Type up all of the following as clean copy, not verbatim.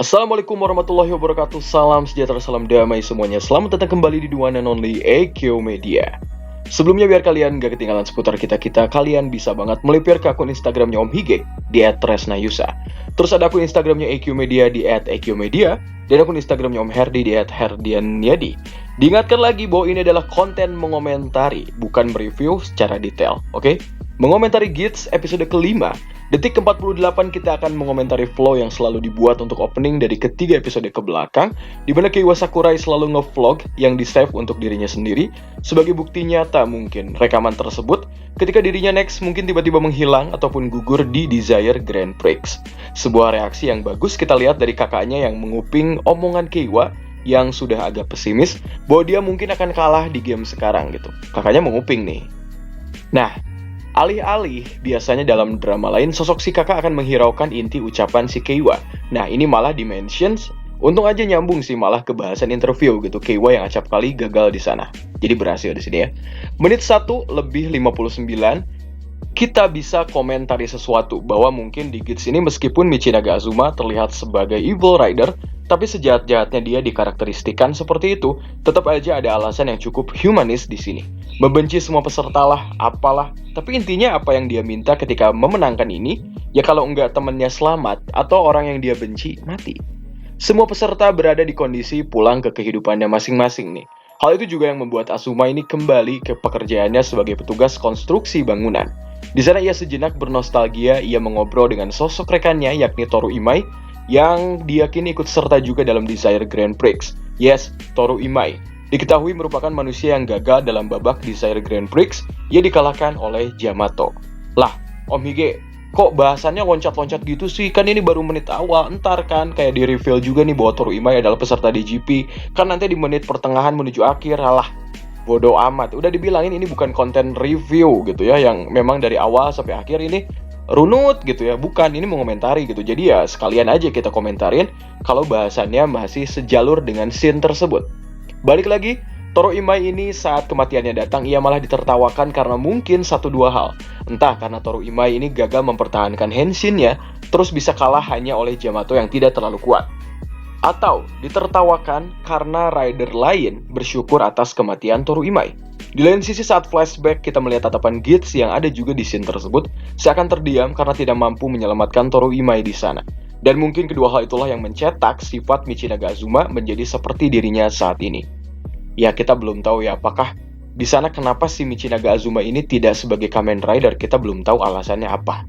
Assalamualaikum warahmatullahi wabarakatuh. Salam sejahtera, salam damai semuanya. Selamat datang kembali di The One and Only EQ Media. Sebelumnya biar kalian gak ketinggalan seputar kita-kita, kalian bisa banget melipir ke akun Instagramnya Om Hige di @tresnayusa. Terus ada akun Instagramnya EQ Media di @EQmedia dan akun Instagramnya Om Herdi di @herdianyadi. Diingatkan lagi bahwa ini adalah konten mengomentari, bukan mereview secara detail, oke? Mengomentari Gits episode kelima, detik ke-48 kita akan mengomentari flow yang selalu dibuat untuk opening dari ketiga episode ke belakang, di mana Keiwa Sakurai selalu nge-vlog yang di-save untuk dirinya sendiri. Sebagai bukti nyata mungkin rekaman tersebut ketika dirinya next mungkin tiba-tiba menghilang ataupun gugur di Desire Grand Prix. Sebuah reaksi yang bagus kita lihat dari kakaknya yang menguping omongan Keiwa yang sudah agak pesimis bahwa dia mungkin akan kalah di game sekarang gitu. Kakaknya menguping nih. Nah, alih-alih biasanya dalam drama lain sosok si kakak akan menghiraukan inti ucapan si Keiwa. Nah, ini malah dimentions. Untung aja nyambung sih malah ke bahasan interview gitu. Keiwa yang acap kali gagal di sana. Jadi berhasil di sini ya. Menit 1:59 kita bisa komentari sesuatu bahwa mungkin di Gits ini meskipun Michinaga Azuma terlihat sebagai evil rider, tapi sejahat-jahatnya dia dikarakteristikan seperti itu, tetap aja ada alasan yang cukup humanis di sini. Membenci semua peserta lah, apalah, tapi intinya apa yang dia minta ketika memenangkan ini, ya kalau enggak temennya selamat atau orang yang dia benci mati. Semua peserta berada di kondisi pulang ke kehidupannya masing-masing nih. Hal itu juga yang membuat Azuma ini kembali ke pekerjaannya sebagai petugas konstruksi bangunan. Di sana ia sejenak bernostalgia, ia mengobrol dengan sosok rekannya yakni Toru Imai yang diyakini ikut serta juga dalam Desire Grand Prix. Yes, Toru Imai diketahui merupakan manusia yang gagal dalam babak Desire Grand Prix, ia dikalahkan oleh Yamato. Lah, Om Hige, kok bahasannya loncat-loncat gitu sih? Kan ini baru menit awal, entar kan kayak di reveal juga nih bahwa Toru Imai adalah peserta DGP. Kan nanti di menit pertengahan menuju akhir, alah. Bodoh amat, udah dibilangin ini bukan konten review gitu ya, yang memang dari awal sampai akhir ini runut gitu ya, bukan, ini mengomentari gitu. Jadi ya sekalian aja kita komentarin kalau bahasannya masih sejalur dengan scene tersebut. Balik lagi, Toru Imai ini saat kematiannya datang ia malah ditertawakan karena mungkin 1-2 hal. Entah karena Toru Imai ini gagal mempertahankan henshinnya, terus bisa kalah hanya oleh Yamato yang tidak terlalu kuat. Atau ditertawakan karena rider lain bersyukur atas kematian Toru Imai. Di lain sisi saat flashback kita melihat tatapan Gits yang ada juga di scene tersebut seakan terdiam karena tidak mampu menyelamatkan Toru Imai di sana. Dan mungkin kedua hal itulah yang mencetak sifat Michinaga Azuma menjadi seperti dirinya saat ini. Ya kita belum tahu ya apakah di sana kenapa si Michinaga Azuma ini tidak sebagai Kamen Rider, kita belum tahu alasannya apa.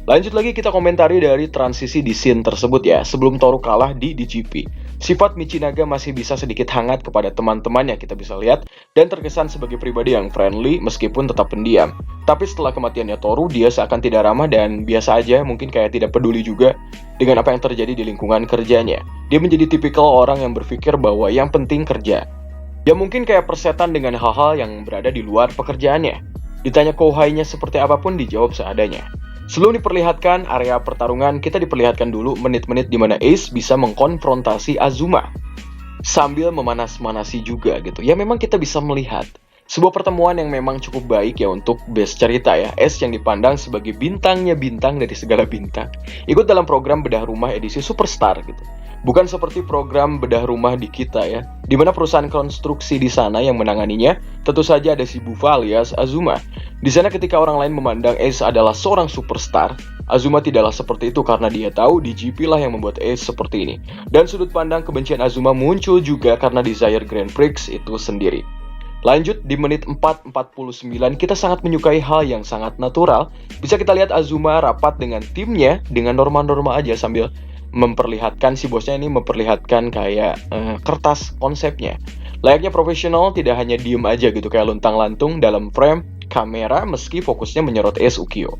Lanjut lagi kita komentari dari transisi di scene tersebut ya, sebelum Toru kalah di DGP. Sifat Michinaga masih bisa sedikit hangat kepada teman-temannya kita bisa lihat, dan terkesan sebagai pribadi yang friendly meskipun tetap pendiam. Tapi setelah kematiannya Toru, dia seakan tidak ramah dan biasa aja, mungkin kayak tidak peduli juga dengan apa yang terjadi di lingkungan kerjanya. Dia menjadi tipikal orang yang berpikir bahwa yang penting kerja. Dia mungkin kayak persetan dengan hal-hal yang berada di luar pekerjaannya. Ditanya kohainya seperti apapun dijawab seadanya. Sebelum diperlihatkan area pertarungan, kita diperlihatkan dulu menit-menit di mana Ace bisa mengkonfrontasi Azuma sambil memanas-manasi juga gitu. Ya memang kita bisa melihat sebuah pertemuan yang memang cukup baik ya untuk base cerita ya. Ace yang dipandang sebagai bintangnya bintang dari segala bintang, ikut dalam program bedah rumah edisi Superstar gitu. Bukan seperti program bedah rumah di kita ya, di mana perusahaan konstruksi di sana yang menanganinya tentu saja ada si Bufa alias Azuma. Di sana ketika orang lain memandang Ace adalah seorang superstar, Azuma tidaklah seperti itu karena dia tahu DGP lah yang membuat Ace seperti ini. Dan sudut pandang kebencian Azuma muncul juga karena Desire Grand Prix itu sendiri. Lanjut di menit 4:49 kita sangat menyukai hal yang sangat natural. Bisa kita lihat Azuma rapat dengan timnya dengan norma-norma aja sambil memperlihatkan si bosnya ini memperlihatkan kayak kertas konsepnya. Layaknya profesional, tidak hanya diem aja gitu kayak luntang-lantung dalam frame kamera meski fokusnya menyorot Ace Ukyo.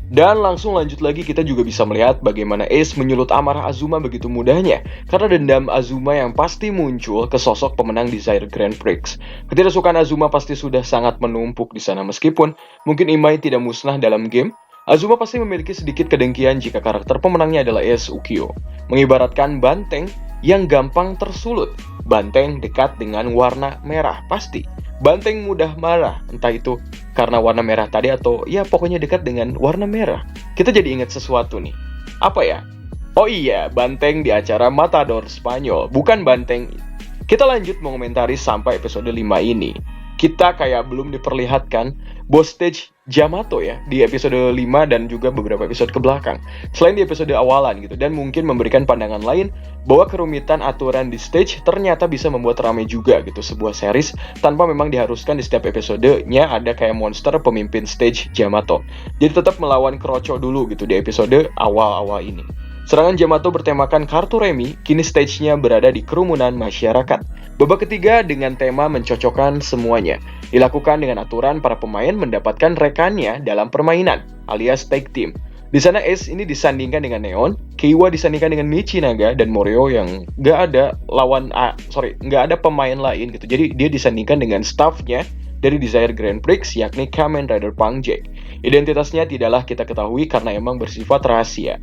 Dan langsung lanjut lagi kita juga bisa melihat bagaimana Ace menyulut amarah Azuma begitu mudahnya karena dendam Azuma yang pasti muncul ke sosok pemenang Desire Grand Prix. Ketidaksukaan Azuma pasti sudah sangat menumpuk di sana meskipun mungkin Imai tidak musnah dalam game. Azuma pasti memiliki sedikit kedengkian jika karakter pemenangnya adalah Ace Ukyo. Mengibaratkan banteng yang gampang tersulut. Banteng dekat dengan warna merah, pasti. Banteng mudah marah, entah itu karena warna merah tadi atau ya pokoknya dekat dengan warna merah. Kita jadi ingat sesuatu nih. Apa ya? Oh iya, banteng di acara Matador Spanyol, bukan banteng. Kita lanjut mengomentari sampai episode 5 ini. Kita kayak belum diperlihatkan boss stage Yamato ya di episode 5 dan juga beberapa episode ke belakang. Selain di episode awalan gitu, dan mungkin memberikan pandangan lain bahwa kerumitan aturan di stage ternyata bisa membuat ramai juga gitu sebuah series tanpa memang diharuskan di setiap episodenya ada kayak monster pemimpin stage Yamato. Jadi tetap melawan Kroco dulu gitu di episode awal-awal ini. Serangan Yamato bertemakan kartu remi, kini stage-nya berada di kerumunan masyarakat. Babak ketiga dengan tema mencocokkan semuanya. Dilakukan dengan aturan para pemain mendapatkan rekannya dalam permainan, alias tag team. Di sana Ace ini disandingkan dengan Neon, Keiwa disandingkan dengan Michinaga, dan Morio yang nggak ada pemain lain gitu. Jadi dia disandingkan dengan staffnya dari Desire Grand Prix, yakni Kamen Rider Punk Jack. Identitasnya tidaklah kita ketahui karena emang bersifat rahasia.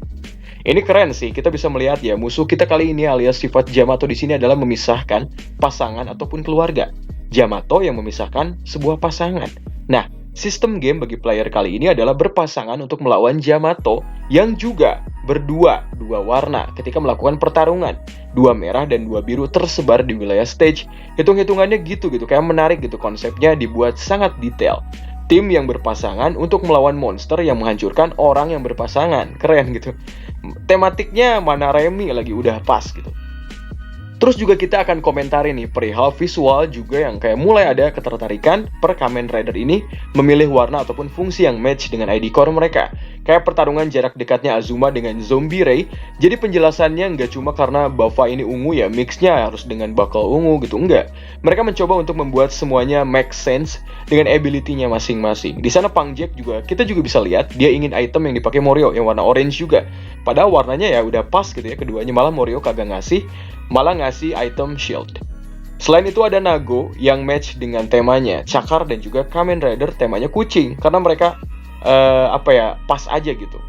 Ini keren sih, kita bisa melihat ya musuh kita kali ini alias sifat Yamato di sini adalah memisahkan pasangan ataupun keluarga. Yamato yang memisahkan sebuah pasangan. Nah, sistem game bagi player kali ini adalah berpasangan untuk melawan Yamato yang juga dua warna ketika melakukan pertarungan. 2 merah dan 2 biru tersebar di wilayah stage. Hitung-hitungannya gitu kayak menarik gitu, konsepnya dibuat sangat detail. Tim yang berpasangan untuk melawan monster yang menghancurkan orang yang berpasangan. Keren gitu. Tematiknya mana remi lagi udah pas gitu. Terus juga kita akan komentari nih perihal visual juga yang kayak mulai ada ketertarikan per Kamen Rider ini memilih warna ataupun fungsi yang match dengan ID core mereka. Kayak pertarungan jarak dekatnya Azuma dengan Zombie Ray. Jadi penjelasannya nggak cuma karena Buffa ini ungu ya, mixnya harus dengan bakal ungu gitu, enggak. Mereka mencoba untuk membuat semuanya make sense dengan ability-nya masing-masing. Di sana Punk Jack juga, kita juga bisa lihat dia ingin item yang dipakai Morio yang warna orange juga. Padahal warnanya ya udah pas gitu ya keduanya, malah Morio kagak ngasih item shield. Selain itu ada Nago yang match dengan temanya Cakar dan juga Kamen Rider temanya kucing karena mereka pas aja gitu.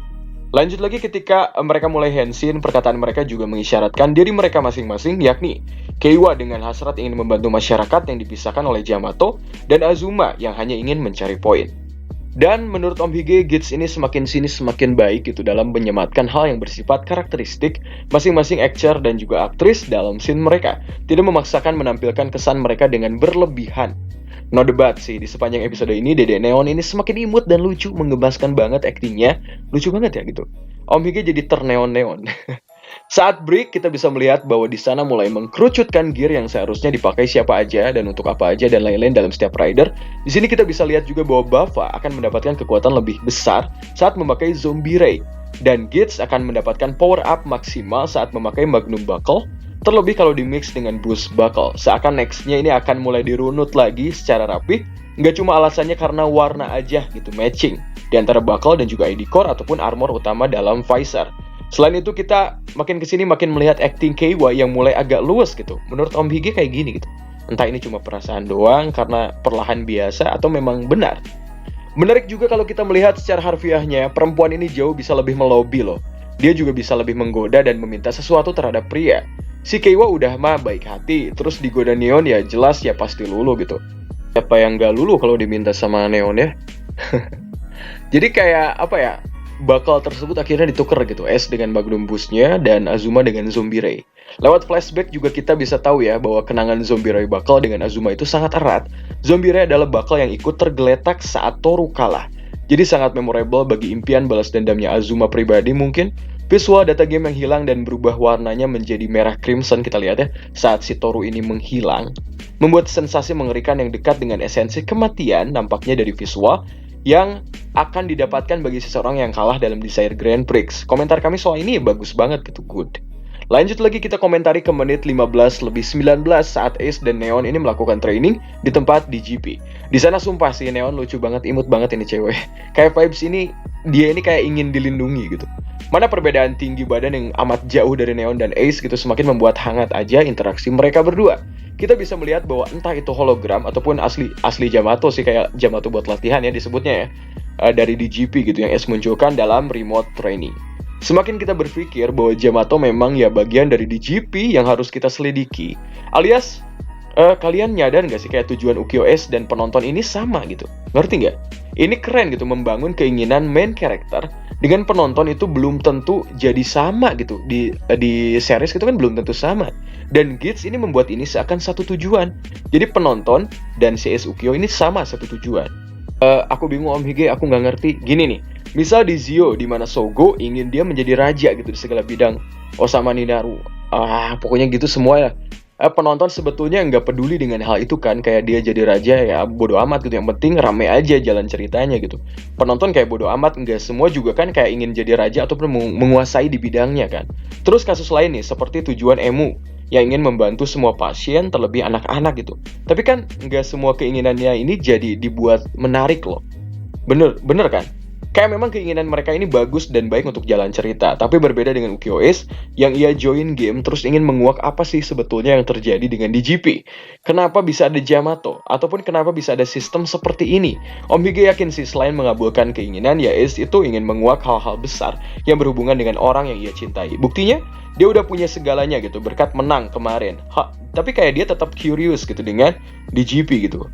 Lanjut lagi ketika mereka mulai henshin, perkataan mereka juga mengisyaratkan diri mereka masing-masing, yakni Keiwa dengan hasrat ingin membantu masyarakat yang dipisahkan oleh Yamato, dan Azuma yang hanya ingin mencari poin. Dan menurut Om Hige, Gits ini semakin sini semakin baik gitu dalam menyematkan hal yang bersifat karakteristik masing-masing aktor dan juga aktris dalam scene mereka, tidak memaksakan menampilkan kesan mereka dengan berlebihan. No debat sih, di sepanjang episode ini Dede Neon ini semakin imut dan lucu, menggemaskan banget aktingnya, lucu banget ya gitu. Om Hige jadi terneon-neon. Saat break, kita bisa melihat bahwa di sana mulai mengkerucutkan gear yang seharusnya dipakai siapa aja dan untuk apa aja dan lain-lain dalam setiap rider. Di sini kita bisa lihat juga bahwa Buffa akan mendapatkan kekuatan lebih besar saat memakai Zombie Ray, dan Gits akan mendapatkan power up maksimal saat memakai Magnum Buckle. Terlebih kalau di mix dengan Boost Buckle, seakan nextnya ini akan mulai dirunut lagi secara rapi. Nggak cuma alasannya karena warna aja gitu, matching di antara Buckle dan juga ID Core ataupun armor utama dalam Visor. Selain itu kita makin kesini makin melihat acting Keiwa yang mulai agak luas gitu. Menurut Om Hige kayak gini gitu. Entah ini cuma perasaan doang karena perlahan biasa atau memang benar. Menarik juga kalau kita melihat secara harfiahnya, perempuan ini jauh bisa lebih melobi loh. Dia juga bisa lebih menggoda dan meminta sesuatu terhadap pria. Si Keiwa udah mah baik hati, terus digoda Neon ya jelas ya pasti lulu gitu. Siapa yang gak lulu kalau diminta sama Neon ya? Jadi kayak bakal tersebut akhirnya ditukar gitu, S dengan Magnum Boost-nya dan Azuma dengan Zombie Ray. Lewat flashback juga kita bisa tahu ya bahwa kenangan Zombie Ray bakal dengan Azuma itu sangat erat. Zombie Ray adalah bakal yang ikut tergeletak saat Toru kalah. Jadi sangat memorable bagi impian balas dendamnya Azuma pribadi mungkin. Visual data game yang hilang dan berubah warnanya menjadi merah crimson kita lihat ya saat si Toru ini menghilang, membuat sensasi mengerikan yang dekat dengan esensi kematian nampaknya dari visual yang akan didapatkan bagi seseorang yang kalah dalam Desire Grand Prix. Komentar kami soal ini bagus banget gitu, good. Lanjut lagi kita komentari ke menit 15 lebih 19 saat Ace dan Neon ini melakukan training di tempat DGP. Di sana sumpah sih Neon lucu banget, imut banget ini cewek. Kayak vibes ini, dia ini kayak ingin dilindungi gitu. Mana perbedaan tinggi badan yang amat jauh dari Neon dan Ace gitu semakin membuat hangat aja interaksi mereka berdua. Kita bisa melihat bahwa entah itu hologram ataupun asli Yamato sih, kayak Yamato buat latihan ya disebutnya ya, dari DGP gitu yang Ace munculkan dalam remote training. Semakin kita berpikir bahwa Yamato memang ya bagian dari DGP yang harus kita selidiki, alias Kalian nyadar nggak sih kayak tujuan UKOS dan penonton ini sama gitu? Ngerti nggak? Ini keren gitu, membangun keinginan main character dengan penonton itu belum tentu jadi sama gitu. Di series itu kan belum tentu sama. Dan Gits ini membuat ini seakan satu tujuan. Jadi penonton dan CS Ukyo ini sama satu tujuan. Aku bingung Om Hige, aku nggak ngerti. Gini nih, misal di Zio, di mana Sogo ingin dia menjadi raja gitu di segala bidang. Osama Ninaru, pokoknya gitu semua ya. Penonton sebetulnya nggak peduli dengan hal itu kan, kayak dia jadi raja ya bodo amat gitu, yang penting rame aja jalan ceritanya gitu. Penonton kayak bodo amat, nggak semua juga kan kayak ingin jadi raja ataupun menguasai di bidangnya kan. Terus kasus lain nih, seperti tujuan Emu yang ingin membantu semua pasien, terlebih anak-anak gitu. Tapi kan nggak semua keinginannya ini jadi dibuat menarik loh. Bener kan? Kayak memang keinginan mereka ini bagus dan baik untuk jalan cerita, tapi berbeda dengan UKOS yang ia join game terus ingin menguak apa sih sebetulnya yang terjadi dengan DGP. Kenapa bisa ada Yamato? Ataupun kenapa bisa ada sistem seperti ini? Om Hige yakin sih selain mengabulkan keinginan, ya itu ingin menguak hal-hal besar yang berhubungan dengan orang yang ia cintai. Buktinya, dia udah punya segalanya gitu, berkat menang kemarin. Tapi kayak dia tetap curious gitu dengan DGP gitu.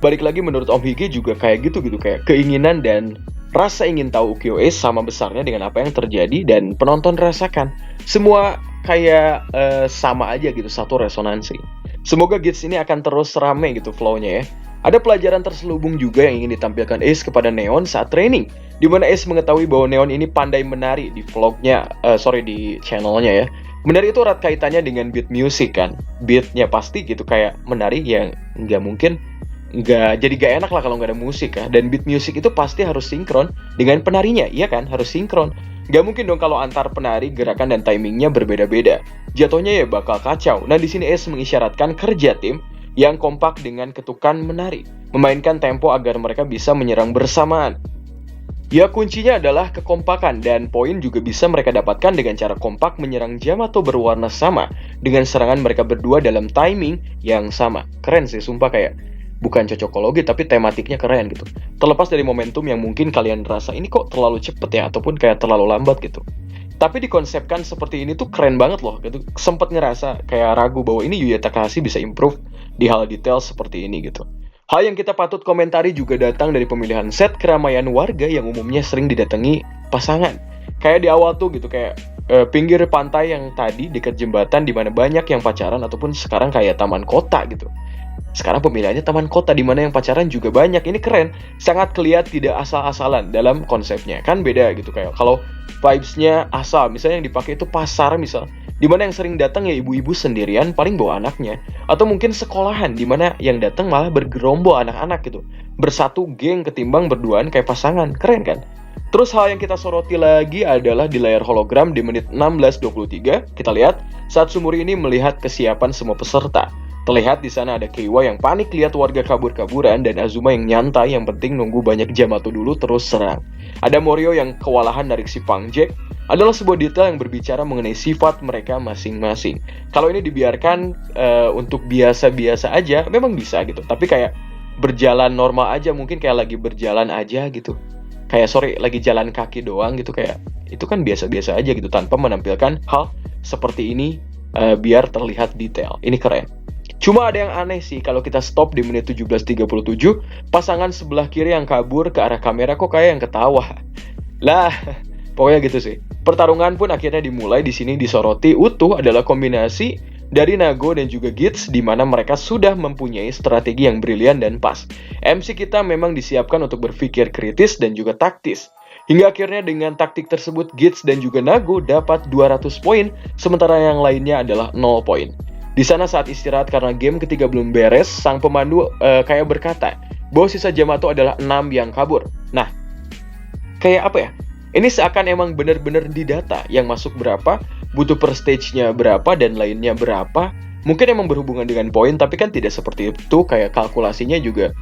Balik lagi menurut Om Hige juga kayak gitu, kayak keinginan dan rasa ingin tahu UKOS sama besarnya dengan apa yang terjadi dan penonton rasakan. Semua kayak sama aja gitu, satu resonansi. Semoga Gits ini akan terus rame gitu flow-nya ya. Ada pelajaran terselubung juga yang ingin ditampilkan Ace kepada Neon saat training, di mana Ace mengetahui bahwa Neon ini pandai menari di vlognya, di channelnya ya. Menari itu erat kaitannya dengan beat music kan. Beatnya pasti gitu, kayak menari yang nggak mungkin jadi gak enak lah kalau nggak ada musik ya. Dan beat music itu pasti harus sinkron dengan penarinya, iya kan? Harus sinkron. Gak mungkin dong kalau antar penari gerakan dan timingnya berbeda-beda. Jatuhnya ya bakal kacau. Nah di sini Ace mengisyaratkan kerja tim yang kompak dengan ketukan menari, memainkan tempo agar mereka bisa menyerang bersamaan. Ya kuncinya adalah kekompakan, dan poin juga bisa mereka dapatkan dengan cara kompak menyerang Yamato berwarna sama dengan serangan mereka berdua dalam timing yang sama. Keren sih sumpah, kayak bukan cocokologi tapi tematiknya keren gitu. Terlepas dari momentum yang mungkin kalian rasa ini kok terlalu cepet ya ataupun kayak terlalu lambat gitu. Tapi dikonsepkan seperti ini tuh keren banget loh gitu. Sempet ngerasa kayak ragu bahwa ini Yuya Takahashi bisa improve di hal detail seperti ini gitu. Hal yang kita patut komentari juga datang dari pemilihan set keramaian warga yang umumnya sering didatangi pasangan. Kayak di awal tuh gitu, kayak pinggir pantai yang tadi dekat jembatan di mana banyak yang pacaran, ataupun sekarang kayak taman kota gitu. Sekarang pemilihannya taman kota di mana yang pacaran juga banyak. Ini keren, sangat kelihatan tidak asal-asalan dalam konsepnya. Kan beda gitu, kayak kalau vibes-nya asal, misalnya yang dipakai itu pasar misal, di mana yang sering datang ya ibu-ibu sendirian paling bawa anaknya, atau mungkin sekolahan di mana yang datang malah bergerombol anak-anak gitu, bersatu geng ketimbang berduaan kayak pasangan. Keren kan? Terus hal yang kita soroti lagi adalah di layar hologram di menit 16.23, kita lihat saat Sumuri ini melihat kesiapan semua peserta. Terlihat di sana ada Keiwa yang panik lihat warga kabur-kaburan dan Azuma yang nyantai, yang penting nunggu banyak Yamato dulu terus serang. Ada Morio yang kewalahan narik si Pangjack. Adalah sebuah detail yang berbicara mengenai sifat mereka masing-masing. Kalau ini dibiarkan untuk biasa-biasa aja, memang bisa gitu. Tapi kayak berjalan normal aja, mungkin kayak lagi berjalan aja gitu. Kayak lagi jalan kaki doang gitu, kayak itu kan biasa-biasa aja gitu, tanpa menampilkan hal seperti ini biar terlihat detail. Ini keren. Cuma ada yang aneh sih, kalau kita stop di menit 17.37, pasangan sebelah kiri yang kabur ke arah kamera kok kayak yang ketawa. Lah, pokoknya gitu sih. Pertarungan pun akhirnya dimulai. Di sini disoroti utuh adalah kombinasi dari Nago dan juga Gits, di mana mereka sudah mempunyai strategi yang brilian dan pas. MC kita memang disiapkan untuk berpikir kritis dan juga taktis. Hingga akhirnya dengan taktik tersebut Gits dan juga Nago dapat 200 poin, sementara yang lainnya adalah 0 poin. Di sana saat istirahat karena game ketiga belum beres, sang pemandu kayak berkata bahwa sisa Yamato adalah 6 yang kabur. Nah, kayak apa ya? Ini seakan emang benar-benar didata yang masuk berapa, butuh per stage-nya berapa, dan lainnya berapa. Mungkin emang berhubungan dengan poin, tapi kan tidak seperti itu. Kayak kalkulasinya juga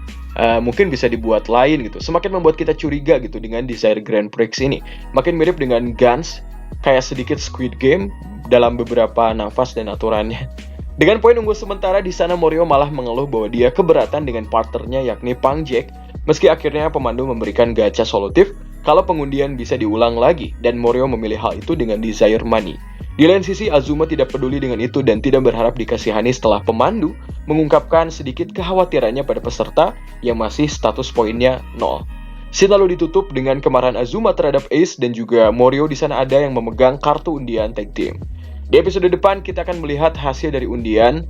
mungkin bisa dibuat lain gitu. Semakin membuat kita curiga gitu dengan desain Grand Prix ini. Makin mirip dengan Guns, kayak sedikit Squid Game dalam beberapa nafas dan aturannya. Dengan poin unggul sementara, di sana Morio malah mengeluh bahwa dia keberatan dengan partnernya yakni Pangjack. Meski akhirnya pemandu memberikan gacha solutif kalau pengundian bisa diulang lagi dan Morio memilih hal itu dengan desire money. Di lain sisi, Azuma tidak peduli dengan itu dan tidak berharap dikasihani setelah pemandu mengungkapkan sedikit kekhawatirannya pada peserta yang masih status poinnya 0. Scene lalu ditutup dengan kemarahan Azuma terhadap Ace dan juga Morio. Di sana ada yang memegang kartu undian tag team. Di episode depan kita akan melihat hasil dari undian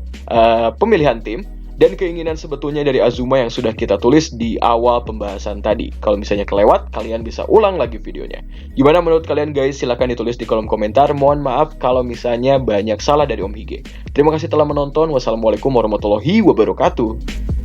pemilihan tim dan keinginan sebetulnya dari Azuma yang sudah kita tulis di awal pembahasan tadi. Kalau misalnya kelewat, kalian bisa ulang lagi videonya. Gimana menurut kalian guys? Silahkan ditulis di kolom komentar. Mohon maaf kalau misalnya banyak salah dari Om Hige. Terima kasih telah menonton. Wassalamualaikum warahmatullahi wabarakatuh.